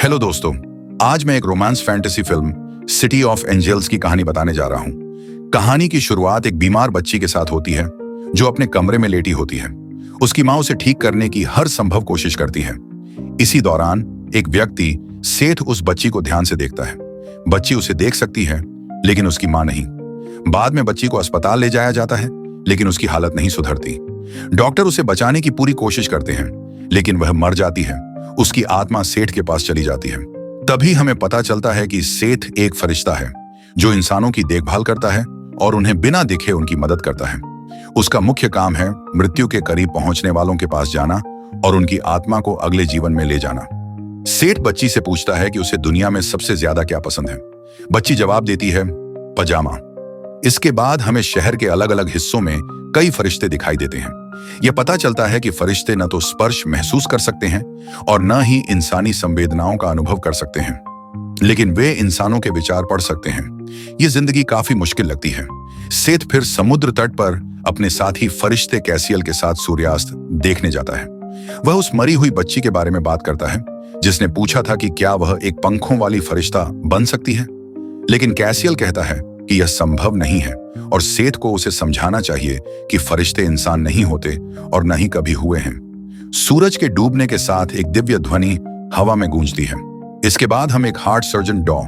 Hello दोस्तों, आज मैं एक romance fantasy film City of Angels की कहानी बताने जा रहा हूँ। कहानी की शुरुआत एक बीमार बच्ची के साथ होती है जो अपने कमरे में लेटी होती है। उसकी माँ उसे ठीक करने की हर संभव कोशिश करती है। इसी दौरान एक व्यक्ति सेठ उस बच्ची को ध्यान से देखता है। बच्ची उसे देख सकती है लेकिन उसकी माँ नहीं। बाद में बच्ची को अस्पताल ले जाया जाता है लेकिन उसकी हालत नहीं सुधरती। डॉक्टर उसे बचाने की पूरी कोशिश करते हैं लेकिन वह मर जाती है। उसकी आत्मा सेठ के पास चली जाती है। तभी हमें पता चलता है कि सेठ एक फरिश्ता है जो इंसानों की देखभाल करता है और उन्हें बिना दिखे उनकी मदद करता है। उसका मुख्य काम है मृत्यु के करीब पहुंचने वालों के पास जाना और उनकी आत्मा को अगले जीवन में ले जाना। सेठ बच्ची से पूछता है कि उसे दुनिया में सबसे ज्यादा क्या पसंद है। बच्ची जवाब देती है, पजामा। इसके बाद हमें शहर के अलग अलग हिस्सों में कई फरिश्ते दिखाई देते हैं। यह पता चलता है कि फरिश्ते न तो स्पर्श महसूस कर सकते हैं और न ही इंसानी संवेदनाओं का अनुभव कर सकते हैं, लेकिन वे इंसानों के विचार पढ़ सकते हैं। यह जिंदगी काफी मुश्किल लगती है। सेठ फिर समुद्र तट पर अपने साथी फरिश्ते कैसियल के साथ सूर्यास्त देखने जाता है। वह उस मरी हुई बच्ची के बारे में बात करता है जिसने पूछा था कि क्या वह एक पंखों वाली फरिश्ता बन सकती है, लेकिन कैसियल कहता है कि यह संभव नहीं है और सेठ को उसे समझाना चाहिए कि फरिश्ते इंसान नहीं होते और न ही कभी हुए हैं। सूरज के डूबने के साथ एक दिव्य ध्वनि हवा में गूंजती है। इसके बाद हम एक हार्ट सर्जन डॉ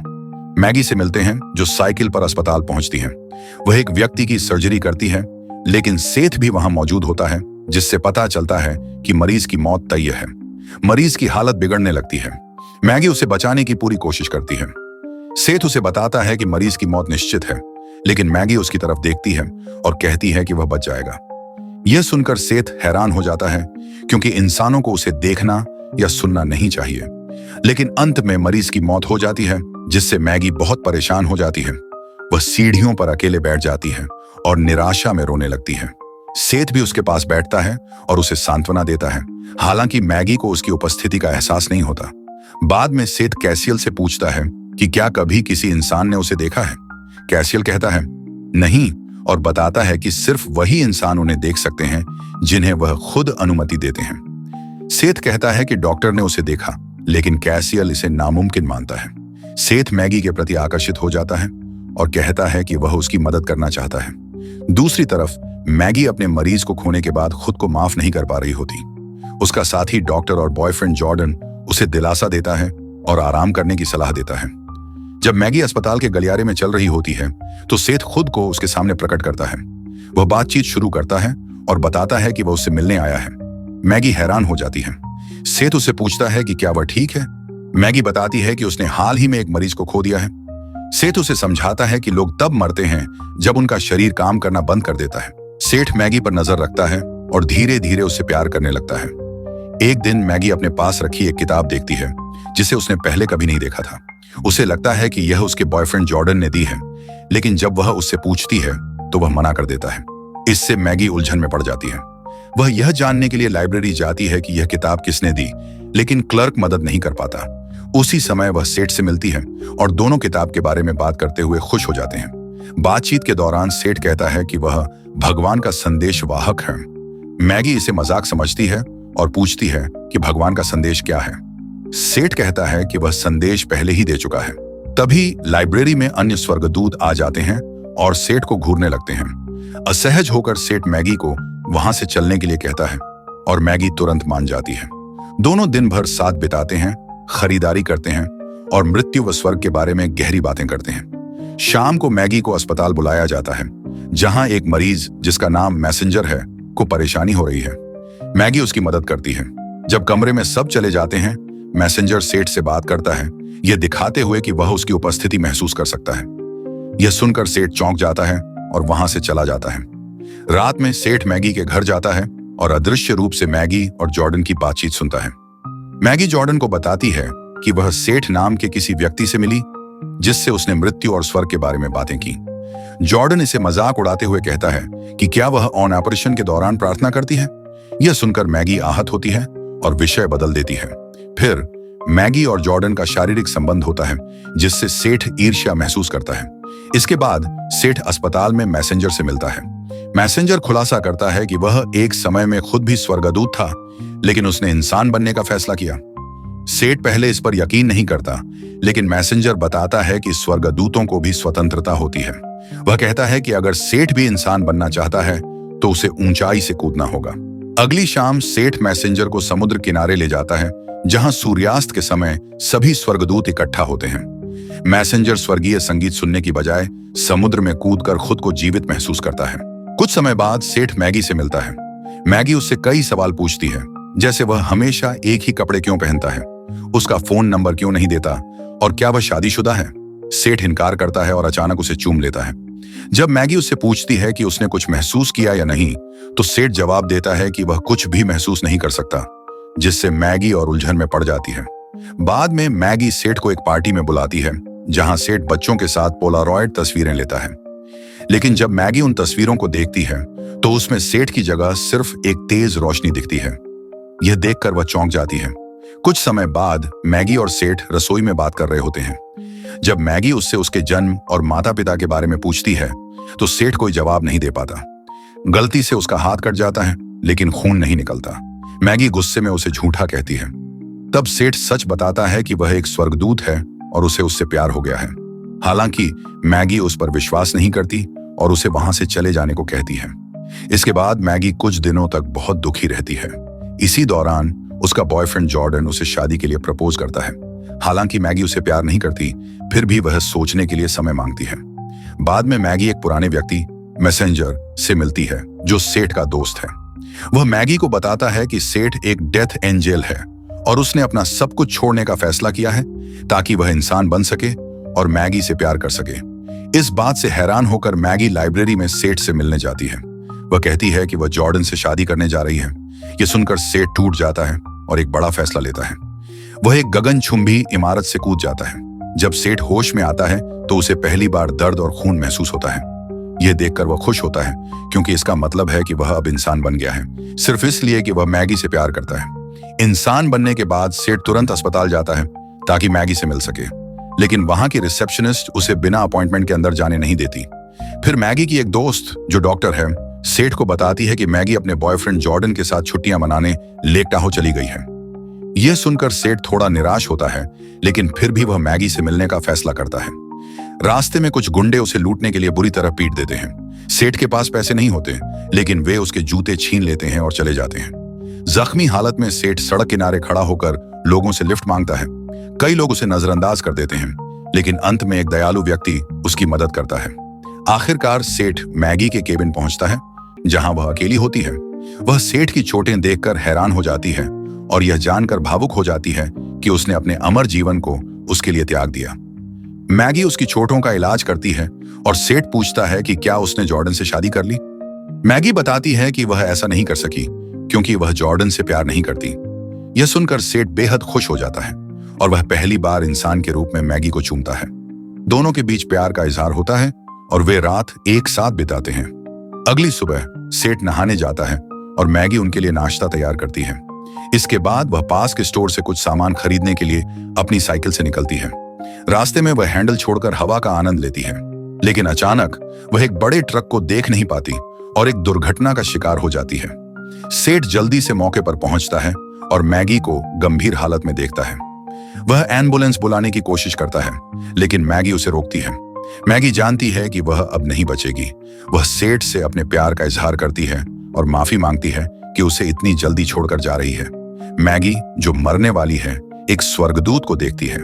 मैगी से मिलते हैं जो साइकिल पर अस्पताल पहुंचती है। वह एक व्यक्ति की सर्जरी करती है लेकिन सेठ भी वहां मौजूद होता है जिससे पता चलता है कि मरीज की मौत तय है। मरीज की हालत बिगड़ने लगती है। मैगी उसे बचाने की पूरी कोशिश करती है। सेठ उसे बताता है कि मरीज की मौत निश्चित है, लेकिन मैगी उसकी तरफ देखती है और कहती है कि वह बच जाएगा। यह सुनकर सेठ हैरान हो जाता है क्योंकि इंसानों को उसे देखना या सुनना नहीं चाहिए। लेकिन अंत में मरीज की मौत हो जाती है जिससे मैगी बहुत परेशान हो जाती है। वह सीढ़ियों पर अकेले बैठ जाती है और निराशा में रोने लगती है। सेठ भी उसके पास बैठता है और उसे सांत्वना देता है। हालांकि मैगी को उसकी उपस्थिति का एहसास नहीं होता। बाद में सेठ कैसियल से पूछता है कि क्या कभी किसी इंसान ने उसे देखा है। कैसियल कहता है नहीं और बताता है कि सिर्फ वही इंसान उन्हें देख सकते हैं जिन्हें वह खुद अनुमति देते हैं। सेठ कहता है कि डॉक्टर ने उसे देखा, लेकिन कैसियल इसे नामुमकिन मानता है। सेठ मैगी के प्रति आकर्षित हो जाता है और कहता है कि वह उसकी मदद करना चाहता है। दूसरी तरफ मैगी अपने मरीज को खोने के बाद खुद को माफ नहीं कर पा रही होती। उसका साथी डॉक्टर और बॉयफ्रेंड जॉर्डन उसे दिलासा देता है और आराम करने की सलाह देता है। जब मैगी अस्पताल के गलियारे में चल रही होती है तो सेठ खुद को उसके सामने प्रकट करता है। वह बातचीत शुरू करता है और बताता है कि वह उससे मिलने आया है। मैगी हैरान हो जाती है। सेठ उससे पूछता है कि क्या वह ठीक है। मैगी बताती है कि उसने हाल ही में एक मरीज को खो दिया है। सेठ उसे समझाता है कि लोग तब मरते हैं जब उनका शरीर काम करना बंद कर देता है। सेठ मैगी पर नजर रखता है और धीरे धीरे उससे प्यार करने लगता है। एक दिन मैगी अपने पास रखी एक किताब देखती है जिसे उसने पहले कभी नहीं देखा था। उसे लगता है कि यह उसके बॉयफ्रेंड जॉर्डन ने दी है, लेकिन जब वह उससे पूछती है तो वह मना कर देता है। इससे मैगी उलझन में पड़ जाती है। वह यह जानने के लिए लाइब्रेरी जाती है कि यह किताब किसने दी, लेकिन क्लर्क मदद नहीं कर पाता। उसी समय वह सेठ से मिलती है और दोनों किताब के बारे में बात करते हुए खुश हो जाते हैं। बातचीत के दौरान सेठ कहता है कि वह भगवान का संदेश वाहक है। मैगी इसे मजाक समझती है और पूछती है कि भगवान का संदेश क्या है। सेठ कहता है कि वह संदेश पहले ही दे चुका है। तभी लाइब्रेरी में अन्य स्वर्गदूत आ जाते हैं और सेठ को घूरने लगते हैं। असहज होकर सेठ मैगी को वहां से चलने के लिए कहता है और मैगी तुरंत मान जाती है। दोनों दिन भर साथ बिताते हैं, खरीदारी करते हैं और मृत्यु व स्वर्ग के बारे में गहरी बातें करते हैं। शाम को मैगी को अस्पताल बुलाया जाता है जहां एक मरीज जिसका नाम मैसेंजर है को परेशानी हो रही है। मैगी उसकी मदद करती है। जब कमरे में सब चले जाते हैं, मैसेंजर सेठ से बात करता है, यह दिखाते हुए कि वह उसकी उपस्थिति महसूस कर सकता है। यह सुनकर सेठ चौंक जाता है और वहां से चला जाता है। रात में सेठ मैगी के घर जाता है और अदृश्य रूप से मैगी और जॉर्डन की बातचीत सुनता है। मैगी जॉर्डन को बताती है कि वह सेठ नाम के किसी व्यक्ति से मिली जिससे उसने मृत्यु और स्वर्ग के बारे में बातें की। जॉर्डन इसे मजाक उड़ाते हुए कहता है कि क्या वह ऑन ऑपरेशन के दौरान प्रार्थना करती है। यह सुनकर मैगी आहत होती है और विषय बदल देती है। फिर मैगी और जॉर्डन का शारीरिक संबंध होता है जिससे सेठ ईर्ष्या महसूस करता है। इसके बाद सेठ अस्पताल में मैसेंजर से मिलता है। मैसेंजर खुलासा करता है कि वह एक समय में खुद भी स्वर्गदूत था, लेकिन उसने इंसान बनने का फैसला किया। सेठ पहले इस पर यकीन नहीं करता, लेकिन मैसेंजर बताता है कि स्वर्गदूतों को भी स्वतंत्रता होती है। वह कहता है कि अगर सेठ भी इंसान बनना चाहता है तो उसे ऊंचाई से कूदना होगा। अगली शाम सेठ मैसेंजर को समुद्र किनारे ले जाता है, जहां सूर्यास्त के समय सभी स्वर्गदूत इकट्ठा होते हैं। मैसेंजर स्वर्गीय संगीत सुनने की बजाय समुद्र में कूदकर खुद को जीवित महसूस करता है। कुछ समय बाद सेठ मैगी से मिलता है। मैगी उससे कई सवाल पूछती है, जैसे वह हमेशा एक ही कपड़े क्यों पहनता है, उसका फोन नंबर क्यों नहीं देता और क्या वह शादीशुदा है। सेठ इनकार करता है और अचानक उसे चूम लेता है। जब मैगी उससे पूछती है कि उसने कुछ महसूस किया या नहीं, तो सेठ जवाब देता है कि वह कुछ भी महसूस नहीं कर सकता, जिससे मैगी और उलझन में पड़ जाती है। बाद में मैगी सेठ को एक पार्टी में बुलाती है, जहां सेठ बच्चों के साथ पोलारॉइड तस्वीरें लेता है। लेकिन जब मैगी उन तस्वीरों को देखती है तो उसमें सेठ की जगह सिर्फ एक तेज रोशनी दिखती है। यह देखकर वह चौंक जाती है। कुछ समय बाद मैगी और सेठ रसोई में बात कर रहे होते हैं। जब मैगी उससे उसके जन्म और माता पिता के बारे में पूछती है तो सेठ कोई जवाब नहीं दे पाता। गलती से उसका हाथ कट जाता है, लेकिन खून नहीं निकलता। मैगी गुस्से में उसे झूठा कहती है। तब सेठ सच बताता है कि वह एक स्वर्गदूत है और उसे उससे प्यार हो गया है। हालांकि मैगी उस पर विश्वास नहीं करती और उसे वहां से चले जाने को कहती है। इसके बाद मैगी कुछ दिनों तक बहुत दुखी रहती है। इसी दौरान उसका बॉयफ्रेंड जॉर्डन उसे शादी के लिए प्रपोज करता है। हालांकि मैगी उसे प्यार नहीं करती, फिर भी वह सोचने के लिए समय मांगती है। बाद में मैगी एक पुराने व्यक्ति मैसेंजर से मिलती है, जो सेठ का दोस्त है। वह मैगी को बताता है कि सेठ एक डेथ एंजल है और उसने अपना सब कुछ छोड़ने का फैसला किया है ताकि वह इंसान बन सके और मैगी से प्यार कर सके। इस बात से हैरान होकर मैगी लाइब्रेरी में सेठ से मिलने जाती है। वह कहती है कि वह जॉर्डन से शादी करने जा रही है। यह सुनकर सेठ टूट जाता है और एक बड़ा फैसला लेता है। वह एक गगनचुंबी इमारत से कूद जाता है। जब सेठ होश में आता है तो उसे पहली बार दर्द और खून महसूस होता है। यह देखकर वह खुश होता है, क्योंकि इसका मतलब है कि वह अब इंसान बन गया है, सिर्फ इसलिए कि वह मैगी से प्यार करता है। इंसान बनने के बाद सेठ तुरंत अस्पताल जाता है ताकि मैगी से मिल सके, लेकिन वहां की रिसेप्शनिस्ट उसे बिना अपॉइंटमेंट के अंदर जाने नहीं देती। फिर मैगी की एक दोस्त जो डॉक्टर है, सेठ को बताती है कि मैगी अपने बॉयफ्रेंड जॉर्डन के साथ छुट्टियां मनाने लेक टाहो चली गई है। यह सुनकर सेठ थोड़ा निराश होता है, लेकिन फिर भी वह मैगी से मिलने का फैसला करता है। रास्ते में कुछ गुंडे उसे लूटने के लिए बुरी तरह पीट देते हैं। सेठ के पास पैसे नहीं होते, लेकिन वे उसके जूते छीन लेते हैं और चले जाते हैं। जख्मी हालत में सेठ सड़क किनारे खड़ा होकर लोगों से लिफ्ट मांगता है। कई लोग उसे नजरअंदाज कर देते हैं, लेकिन अंत में एक दयालु व्यक्ति उसकी मदद करता है। आखिरकार सेठ मैगी के केबिन पहुंचता है, जहां वह अकेली होती है। वह सेठ की चोटें देखकर हैरान हो जाती है और यह जानकर भावुक हो जाती है कि उसने अपने अमर जीवन को उसके लिए त्याग दिया। मैगी उसकी चोटों का इलाज करती है और सेठ पूछता है कि क्या उसने जॉर्डन से शादी कर ली। मैगी बताती है कि वह ऐसा नहीं कर सकी क्योंकि वह जॉर्डन से प्यार नहीं करती। यह सुनकर सेठ बेहद खुश हो जाता है और वह पहली बार इंसान के रूप में मैगी को चूमता है। दोनों के बीच प्यार का इजहार होता है और वे रात एक साथ बिताते हैं। अगली सुबह सेठ नहाने जाता है और मैगी उनके लिए नाश्ता तैयार करती है। इसके बाद वह पास के स्टोर से कुछ सामान खरीदने के लिए अपनी साइकिल से निकलती है। रास्ते में वह हैंडल छोड़कर हवा का आनंद लेती है, लेकिन अचानक वह एक बड़े ट्रक को देख नहीं पाती और एक दुर्घटना का शिकार हो जाती है। सेठ जल्दी से मौके पर पहुंचता है और मैगी को गंभीर हालत में देखता है। वह एम्बुलेंस बुलाने की कोशिश करता है, लेकिन मैगी उसे रोकती है। मैगी जानती है कि वह अब नहीं बचेगी। वह सेठ से अपने प्यार का इजहार करती है और माफी मांगती है कि उसे इतनी जल्दी छोड़कर जा रही है। मैगी, जो मरने वाली है, एक स्वर्गदूत को देखती है,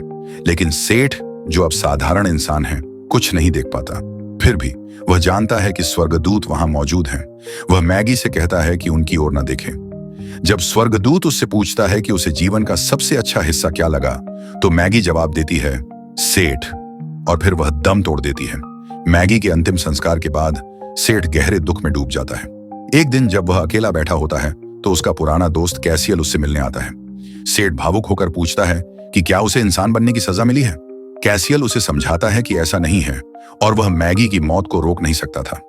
लेकिन सेठ, जो अब साधारण इंसान है, कुछ नहीं देख पाता। फिर भी वह जानता है कि स्वर्गदूत वहां मौजूद हैं। वह मैगी से कहता है कि उनकी ओर न देखे। जब स्वर्गदूत उससे पूछता है कि उसे जीवन का सबसे अच्छा हिस्सा क्या लगा, तो मैगी जवाब देती है, सेठ, और फिर वह दम तोड़ देती है। मैगी के अंतिम संस्कार के बाद सेठ गहरे दुख में डूब जाता है। एक दिन जब वह अकेला बैठा होता है तो उसका पुराना दोस्त कैसियल उससे मिलने आता है। सेठ भावुक होकर पूछता है कि क्या उसे इंसान बनने की सजा मिली है। कैसियल उसे समझाता है कि ऐसा नहीं है और वह मैगी की मौत को रोक नहीं सकता था।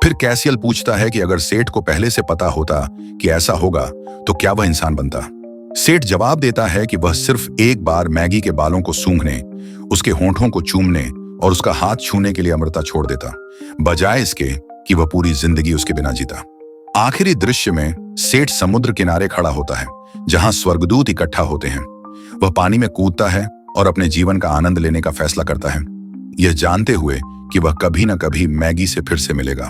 फिर कैसियल पूछता है कि अगर सेठ को पहले से पता होता कि ऐसा होगा तो क्या वह इंसान बनता। सेठ जवाब देता है कि वह सिर्फ एक बार मैगी के बालों को सूंघने, उसके होंठों को चूमने और उसका हाथ छूने के लिए अमृता छोड़ देता, बजाय इसके कि वह पूरी जिंदगी उसके बिना जीता। आखिरी दृश्य में सेठ समुद्र किनारे खड़ा होता है, जहां स्वर्गदूत इकट्ठा होते हैं। वह पानी में कूदता है और अपने जीवन का आनंद लेने का फैसला करता है, यह जानते हुए कि वह कभी न कभी मैगी से फिर से मिलेगा।